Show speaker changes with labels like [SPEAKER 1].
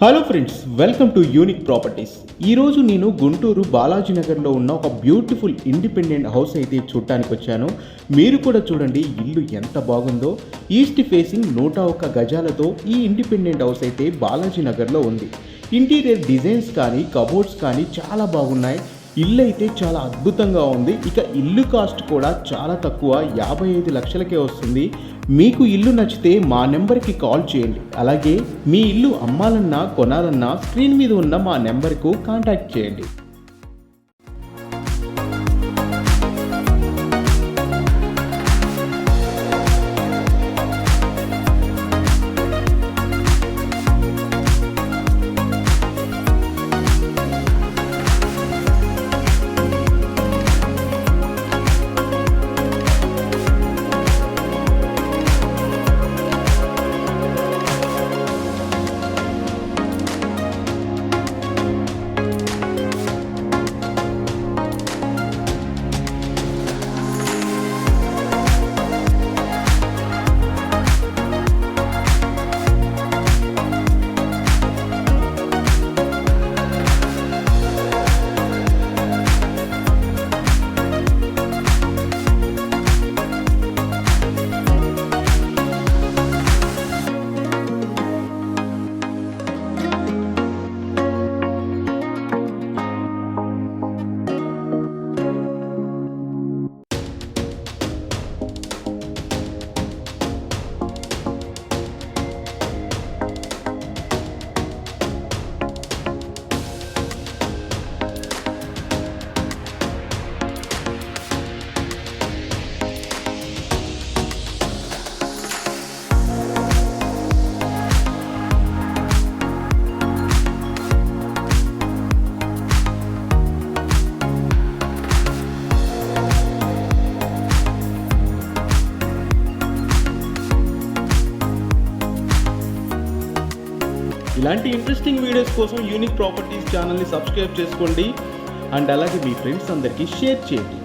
[SPEAKER 1] Hello friends, welcome to unique properties. ఈరోజు నేను గుంటూరు బాలాజీనగర్లో ఉన్న ఒక బ్యూటిఫుల్ ఇండిపెండెంట్ హౌస్ అయితే చూడటానికి వచ్చాను. మీరు కూడా చూడండి, ఇల్లు ఎంత బాగుందో. ఈస్ట్ ఫేసింగ్ 101 గజాలతో ఈ ఇండిపెండెంట్ హౌస్ అయితే బాలాజీనగర్లో ఉంది. ఇంటీరియర్ డిజైన్స్ కానీ కబోర్డ్స్ కానీ చాలా బాగున్నాయి. ఇల్లు అయితే చాలా అద్భుతంగా ఉంది. ఇక ఇల్లు కాస్ట్ కూడా చాలా తక్కువ, 55 లక్షలకే వస్తుంది. మీకు ఇల్లు నచ్చితే మా నెంబర్కి కాల్ చేయండి. అలాగే మీ ఇల్లు అమ్మాలన్నా కొనాలన్నా స్క్రీన్ మీద ఉన్న మా నెంబర్కు కాంటాక్ట్ చేయండి. ఇలాంటి ఇంట్రెస్టింగ్ వీడియోస్ కోసం యూనిక్ ప్రాపర్టీస్ ఛానల్ని సబ్స్క్రైబ్ చేసుకోండి. అండ్ అలాగే మీ ఫ్రెండ్స్ అందరికీ షేర్ చేయండి.